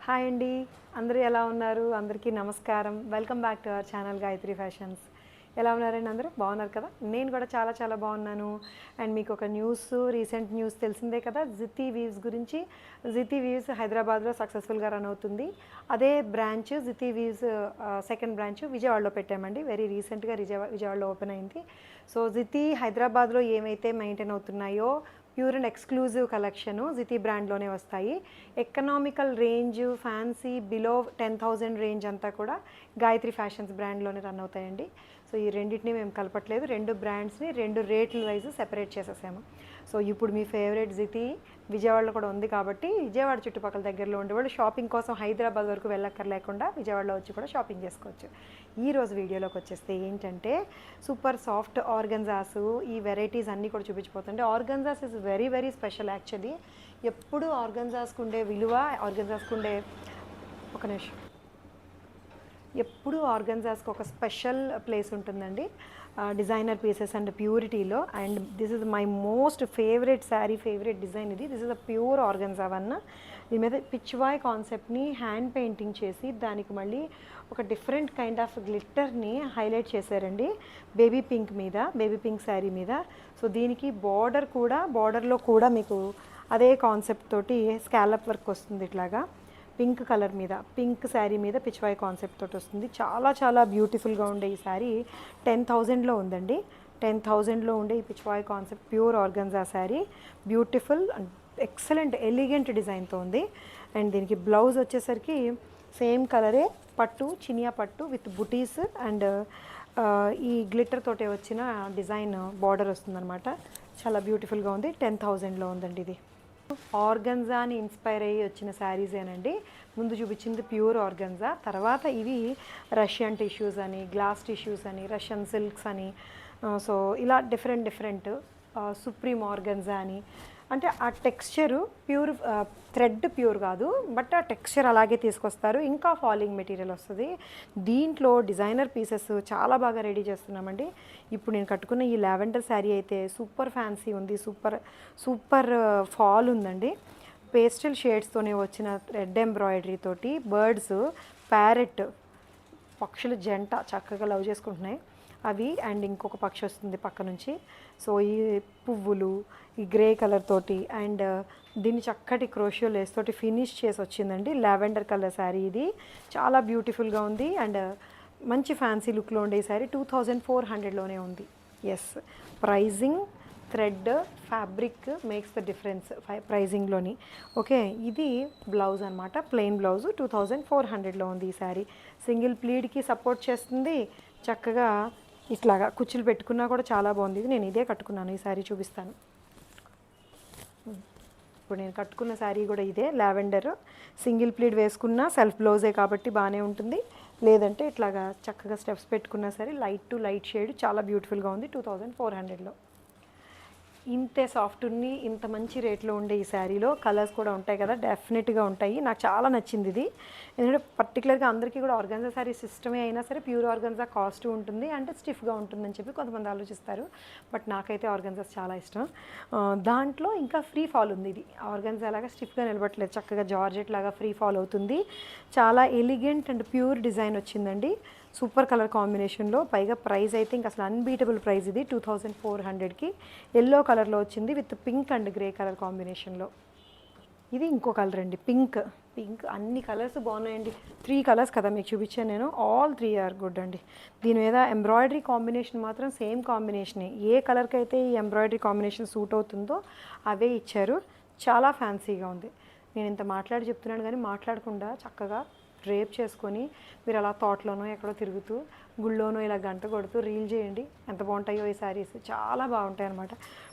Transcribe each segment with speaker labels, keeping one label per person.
Speaker 1: Hi అండి, అందరూ ఎలా ఉన్నారు? అందరికీ నమస్కారం. Welcome back to our channel Gayatri fashions. ఎలా ఉన్నారండి? అందరూ బాగున్నారు కదా? నేను కూడా చాలా చాలా బాగున్నాను. అండ్ మీకు ఒక రీసెంట్ న్యూస్ తెలిసిందే కదా, జితి వీవ్స్ గురించి. జితి వీవ్స్ హైదరాబాద్లో సక్సెస్ఫుల్గా రన్ అవుతుంది. అదే branch Jiti weaves second branch విజయవాడలో పెట్టామండి. వెరీ రీసెంట్గా విజయవాడలో ఓపెన్ అయింది. సో జితి హైదరాబాద్లో ఏమైతే మెయింటైన్ అవుతున్నాయో ప్యూర్ అండ్ ఎక్స్క్లూజివ్ కలెక్షను జితి బ్రాండ్లోనే వస్తాయి. Economical range, fancy, below 10,000 range అంతా కూడా గాయత్రి ఫ్యాషన్స్ బ్రాండ్లోనే రన్ అవుతాయండి. సో ఈ రెండింటిని మేము కలపట్లేదు, రెండు బ్రాండ్స్ని రెండు రేట్ల వైజ్ సెపరేట్ చేసేసాము. సో ఇప్పుడు మీ ఫేవరెట్ జితి విజయవాడలో కూడా ఉంది కాబట్టి విజయవాడ చుట్టుపక్కల దగ్గరలో ఉండేవాళ్ళు షాపింగ్ కోసం హైదరాబాద్ వరకు వెళ్ళక్కర్లేకుండా విజయవాడలో వచ్చి కూడా షాపింగ్ చేసుకోవచ్చు. ఈరోజు వీడియోలోకి వచ్చేస్తే ఏంటంటే సూపర్ సాఫ్ట్ ఆర్గన్జాస్, ఈ వెరైటీస్ అన్నీ కూడా చూపించిపోతుంటే organzas is very very special actually. ఎప్పుడు ఆర్గన్జాస్కు ఉండే విలువ, ఆర్గన్జాస్కు ఉండే ఒక నిమిషం ఎప్పుడు ఆర్గన్జాస్కి ఒక స్పెషల్ ప్లేస్ ఉంటుందండి డిజైనర్ పీసెస్ అండ్ ప్యూరిటీలో. And this is my most favourite sari, favourite design ఇది. This is a pure organza one. దీని మీద పిచ్వాయ్ కాన్సెప్ట్ని హ్యాండ్ పెయింటింగ్ చేసి దానికి మళ్ళీ ఒక డిఫరెంట్ కైండ్ ఆఫ్ గ్లిట్టర్ని హైలైట్ చేశారండి బేబీ పింక్ మీద, బేబీ పింక్ శారీ మీద. సో దీనికి బార్డర్లో కూడా మీకు అదే కాన్సెప్ట్ తోటి స్కాలప్ వర్క్ వస్తుంది. ఇట్లాగా పింక్ కలర్ మీద, పింక్ శారీ మీద పిచ్వాయ్ కాన్సెప్ట్ తోటి వస్తుంది. చాలా చాలా బ్యూటిఫుల్గా ఉండే ఈ శారీ 10,000లో ఉందండి. 10,000లో ఉండే ఈ Pichwai concept pure organza sari, beautiful and excellent elegant డిజైన్తో ఉంది. అండ్ దీనికి బ్లౌజ్ వచ్చేసరికి సేమ్ కలరే, పట్టు, చినియా పట్టు విత్ బుటీస్ అండ్ ఈ గ్లిటర్ తోటే వచ్చిన డిజైన్ బార్డర్ వస్తుందన్నమాట. చాలా బ్యూటిఫుల్గా ఉంది. 10,000లో ఉందండి ఇది. ఆర్గన్జాని ఇన్స్పైర్ అయ్యి వచ్చిన శారీసేనండి. ముందు చూపించింది ప్యూర్ ఆర్గన్జా, తర్వాత ఇవి రష్యన్ టిష్యూస్ అని, గ్లాస్ టిష్యూస్ అని, రష్యన్ సిల్క్స్ అని, సో ఇలా డిఫరెంట్ సుప్రీం ఆర్గన్జా అని. అంటే ఆ టెక్స్చరు ప్యూర్ థ్రెడ్ ప్యూర్ కాదు, బట్ ఆ టెక్స్చర్ అలాగే తీసుకొస్తారు. ఇంకా ఫాలింగ్ మెటీరియల్ వస్తుంది. దీంట్లో డిజైనర్ పీసెస్ చాలా బాగా రెడీ చేస్తున్నామండి. ఇప్పుడు నేను కట్టుకున్న ఈ లావెండర్ శారీ అయితే సూపర్ ఫ్యాన్సీ ఉంది, సూపర్ ఫాల్ ఉందండి. పేస్టల్ షేడ్స్తోనే వచ్చిన రెడ్ ఎంబ్రాయిడరీ తోటి బర్డ్స్, ప్యారెట్ పక్షుల జంట చక్కగా లవ్ చేసుకుంటున్నాయి అవి. అండ్ ఇంకొక పక్షి వస్తుంది పక్క నుంచి. సో ఈ పువ్వులు ఈ గ్రే కలర్ తోటి అండ్ దీన్ని చక్కటి క్రోషియో లేస్ తోటి ఫినిష్ చేసి వచ్చిందండి. లావెండర్ కలర్ శారీ ఇది. చాలా బ్యూటిఫుల్గా ఉంది అండ్ మంచి ఫ్యాన్సీ లుక్లో ఉండే ఈ శారీ 2,400లోనే ఉంది. Yes, pricing, thread, fabric makes the difference ప్రైజింగ్లోని. ఓకే, ఇది బ్లౌజ్ అనమాట, ప్లెయిన్ బ్లౌజ్ 2,400లో ఉంది ఈ శారీ. సింగిల్ ప్లీడ్కి సపోర్ట్ చేస్తుంది. చక్కగా ఇట్లాగా కుచ్చులు పెట్టుకున్నా కూడా చాలా బాగుంది. ఇది నేను ఇదే కట్టుకున్నాను. ఈ శారీ చూపిస్తాను. ఇప్పుడు నేను కట్టుకున్న శారీ కూడా ఇదే లావెండర్. సింగిల్ ప్లీడ్ వేసుకున్నా సెల్ఫ్ బ్లౌజే కాబట్టి బాగానే ఉంటుంది. లేదంటే ఇట్లాగా చక్కగా స్టెప్స్ పెట్టుకున్నా సరే లైట్ టు లైట్ షేడ్ చాలా బ్యూటిఫుల్గా ఉంది 2,400లో. ఇంతే సాఫ్ట్ ఉంది, ఇంత మంచి రేట్లో ఉండే ఈ శారీలో కలర్స్ కూడా ఉంటాయి కదా, డెఫినెట్గా ఉంటాయి. నాకు చాలా నచ్చింది ఇది. ఎందుకంటే పర్టికులర్గా అందరికీ కూడా ఆర్గన్జా శారీ సిస్టమే అయినా సరే ప్యూర్ ఆర్గన్జా కాస్ట్ ఉంటుంది అంటే స్టిఫ్గా ఉంటుందని చెప్పి కొంతమంది ఆలోచిస్తారు. బట్ నాకైతే ఆర్గన్జాస్ చాలా ఇష్టం. దాంట్లో ఇంకా ఫ్రీ ఫాల్ ఉంది. ఇది ఆర్గన్జా లాగా స్టిఫ్గా నిలబట్టలేదు, చక్కగా జార్జెట్ లాగా ఫ్రీ ఫాల్ అవుతుంది. చాలా ఎలిగెంట్ అండ్ ప్యూర్ డిజైన్ వచ్చిందండి, సూపర్ కలర్ కాంబినేషన్లో. పైగా ప్రైస్ అయితే ఇంకా అసలు అన్బీటబుల్ ప్రైస్. ఇది 2,400కి ఎల్లో కలర్లో వచ్చింది with pink and grey colour కాంబినేషన్లో. ఇది ఇంకో కలర్ అండి, పింక్. అన్ని కలర్స్ బాగున్నాయండి. 3 కలర్స్ కదా మీకు చూపించాను నేను, ఆల్ 3 ఆర్ గుడ్ అండి. దీని మీద ఎంబ్రాయిడరీ కాంబినేషన్ మాత్రం సేమ్ కాంబినేషనే. ఏ కలర్కి అయితే ఈ ఎంబ్రాయిడరీ కాంబినేషన్ సూట్ అవుతుందో అవే ఇచ్చారు. చాలా ఫ్యాన్సీగా ఉంది. నేను ఇంత మాట్లాడి చెప్తున్నాను కానీ మాట్లాడకుండా చక్కగా డ్రేప్ చేసుకొని మీరు అలా తోటలోనో ఎక్కడో తిరుగుతూ గుళ్ళోనో ఇలా గంట కొడుతూ రీల్ చేయండి. ఎంత బాగుంటాయో ఈ శారీస్, చాలా బాగుంటాయి అనమాట.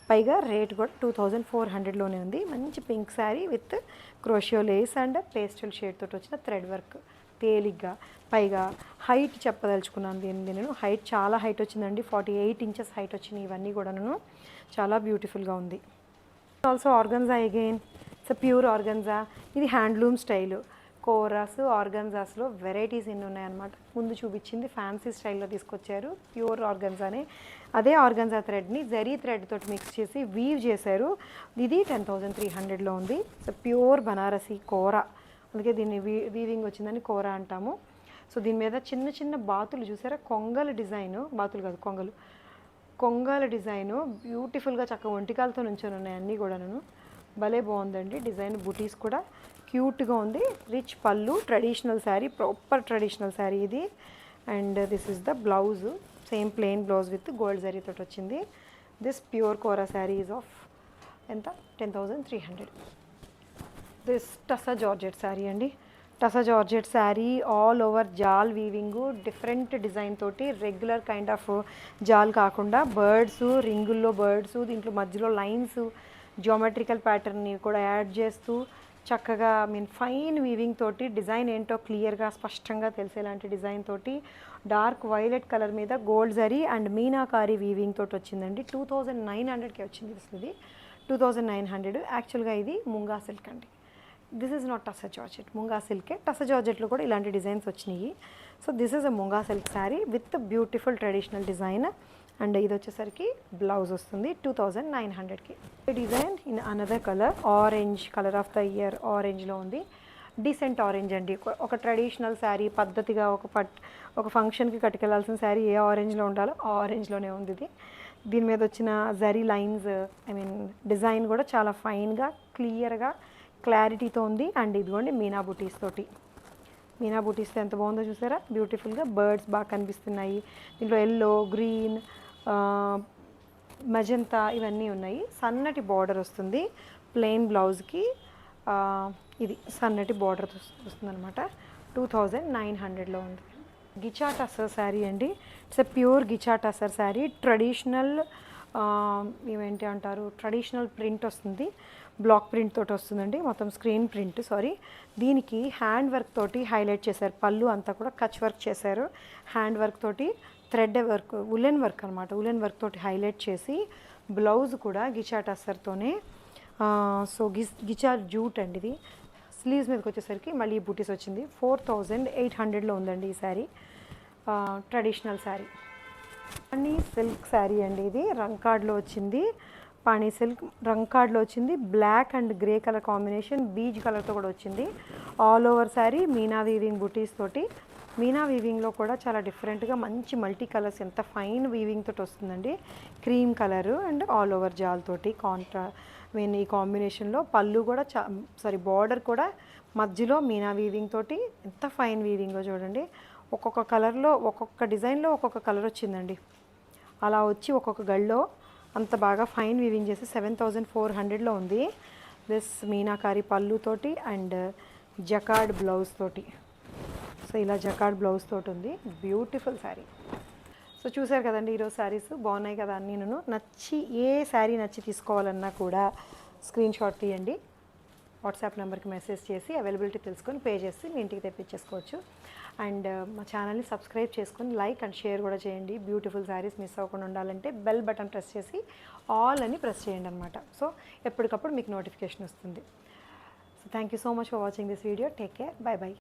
Speaker 1: పైగా రేట్ కూడా 2,400లోనే ఉంది. మంచి pink sari with క్రోషియో Lay's and pastel shade తోటి వచ్చిన థ్రెడ్ వర్క్ తేలిగ్గా. పైగా హైట్ చెప్పదలుచుకున్నాను నేను. హైట్ చాలా హైట్ వచ్చిందండి, 48 ఇంచెస్ హైట్ వచ్చినాయి ఇవన్నీ కూడాను. చాలా బ్యూటిఫుల్గా ఉంది. Also organza again, it's pure organza. ఇది హ్యాండ్లూమ్ స్టైలు. కోరాస్ ఆర్గన్జాస్లో వెరైటీస్ ఎన్ని ఉన్నాయన్నమాట. ముందు చూపించింది ఫ్యాన్సీ స్టైల్లో తీసుకొచ్చారు, ప్యూర్ ఆర్గన్జానే. అదే ఆర్గన్జా థ్రెడ్ని జరీ థ్రెడ్ తోటి మిక్స్ చేసి వీవ్ చేశారు. ఇది 10,300లో ఉంది. సో ప్యూర్ బనారసి కోరా అందుకే దీన్ని వీవింగ్ వచ్చిందని కోరా అంటాము. సో దీని మీద చిన్న చిన్న బాతులు చూసారా, కొంగల డిజైను, బాతులు కాదు కొంగలు, కొంగల డిజైను బ్యూటిఫుల్గా చక్కగా ఒంటికాలతో నుంచొని ఉన్నాయి అన్నీ కూడాను. భలే బాగుందండి డిజైన్. బుటీస్ కూడా క్యూట్గా ఉంది. Rich pallu, traditional sari, proper traditional sari ఇది. And this is the blouse, same plain blouse with gold zari తోటి వచ్చింది. This pure kora sari is of ఎంత 10,300. దిస్ టసా జార్జెట్ శారీ అండి. Tussar georgette sari all over jaal weaving, different design తోటి, రెగ్యులర్ కైండ్ ఆఫ్ జాల్ కాకుండా బర్డ్స్, రింగుల్లో బర్డ్స్, దీంట్లో మధ్యలో lines, geometrical ప్యాటర్న్ని కూడా యాడ్ చేస్తూ చక్కగా ఫైన్ వీవింగ్ తోటి, డిజైన్ ఏంటో క్లియర్గా స్పష్టంగా తెలిసేలాంటి డిజైన్ తోటి, డార్క్ వైలెట్ కలర్ మీద gold zari and meenakari weaving తోటి వచ్చిందండి. 2,900కి వచ్చింది ఇది. 2,900. యాక్చువల్గా ఇది ముంగా సిల్క్ అండి. This is not tussar georgette, muga సిల్కే. టసా జార్జెట్లో కూడా ఇలాంటి డిజైన్స్ వచ్చినాయి. So this is a muga silk sari with beautiful traditional design. And ఇది వచ్చేసరికి బ్లౌజ్ వస్తుంది 2,900కి. Design in another colour, orange, colour of the year ఆరెంజ్లో ఉంది. డీసెంట్ ఆరెంజ్ అండి. ఒక ట్రెడిషనల్ శారీ పద్ధతిగా ఒక ఫంక్షన్కి కట్టుకెళ్లాల్సిన శారీ ఏ ఆరెంజ్లో ఉండాలో ఆ ఆరెంజ్లోనే ఉంది ఇది. దీని మీద వచ్చిన జరీ లైన్స్, డిజైన్ కూడా చాలా ఫైన్గా, క్లియర్గా, క్లారిటీతో ఉంది. అండ్ ఇదిగోండి మీనా బుటీస్ తోటి, మీనా బుటీస్తో ఎంత బాగుందో చూసారా, బ్యూటిఫుల్గా బర్డ్స్ బాగా కనిపిస్తున్నాయి. దీంట్లో ఎల్లో, గ్రీన్, మజంతా ఇవన్నీ ఉన్నాయి. సన్నటి బార్డర్ వస్తుంది ప్లెయిన్ బ్లౌజ్కి. ఇది సన్నటి బార్డర్ వస్తుందన్నమాట. 2,900లో ఉంది. గిచా టసర్ శారీ అండి. It's a pure ghicha tussar sari. Traditional ఏమేంటి అంటారు, ట్రెడిషనల్ ప్రింట్ వస్తుంది, బ్లాక్ ప్రింట్ తోటి వస్తుందండి, మొత్తం స్క్రీన్ ప్రింట్ సారీ. దీనికి హ్యాండ్ వర్క్ తోటి హైలైట్ చేశారు. పళ్ళు అంతా కూడా కచ్ వర్క్ చేశారు. హ్యాండ్ వర్క్ తోటి, థ్రెడ్ వర్క్, ఉలెన్ వర్క్ అనమాట, ఉలెన్ వర్క్ తోటి హైలైట్ చేసి, బ్లౌజ్ కూడా గిచా టసర్తోనే. సో గిచా జూట్ అండి ఇది. స్లీవ్స్ మీదకి వచ్చేసరికి మళ్ళీ ఈ బూటీస్ వచ్చింది. 4,800లో ఉందండి ఈ శారీ. ట్రెడిషనల్ శారీ. పాణి సిల్క్ శారీ అండి ఇది. రంకాడ్లో వచ్చింది. పాణి సిల్క్ రంకాడ్లో వచ్చింది. Black and grey colour combination, beige కలర్తో కూడా వచ్చింది. All over sari meena weaving బుటీస్ తోటి. మీనా వీవింగ్లో కూడా చాలా డిఫరెంట్గా మంచి మల్టీ కలర్స్, ఎంత ఫైన్ వీవింగ్ తోటి వస్తుందండి. Cream colour and all over జాల్ తోటి ఈ కాంబినేషన్లో. పళ్ళు కూడా బార్డర్ కూడా మధ్యలో మీనా వీవింగ్ తోటి, ఎంత ఫైన్ వీవింగో చూడండి. ఒక్కొక్క కలర్లో, ఒక్కొక్క డిజైన్లో ఒక్కొక్క కలర్ వచ్చిందండి. అలా వచ్చి ఒక్కొక్క గళ్ళలో అంత బాగా ఫైన్ వీవింగ్ చేసి 7,400లో ఉంది. దిస్ మీనాకారి పళ్ళుతోటి అండ్ జకార్డ్ బ్లౌజ్ తోటి. సో ఇలా జకార్డ్ బ్లౌజ్ తోటి ఉంది. బ్యూటిఫుల్ శారీ. సో చూసారు కదండి ఈరోజు శారీస్ బాగున్నాయి కదా అన్నీ. ఏ శారీ నచ్చి తీసుకోవాలన్నా కూడా స్క్రీన్ షాట్ తీయండి, వాట్సాప్ నెంబర్కి మెసేజ్ చేసి అవైలబిలిటీ తెలుసుకొని పే చేసి మీ ఇంటికి తెప్పించేసుకోవచ్చు. అండ్ మా ఛానల్ని సబ్స్క్రైబ్ చేసుకొని లైక్ అండ్ షేర్ కూడా చేయండి. బ్యూటిఫుల్ శారీస్ మిస్ అవ్వకుండా ఉండాలంటే బెల్ బటన్ ప్రెస్ చేసి ఆల్ అని ప్రెస్ చేయండి అనమాట. సో ఎప్పటికప్పుడు మీకు నోటిఫికేషన్ వస్తుంది. So thank you so much for watching this video. Take care. By by.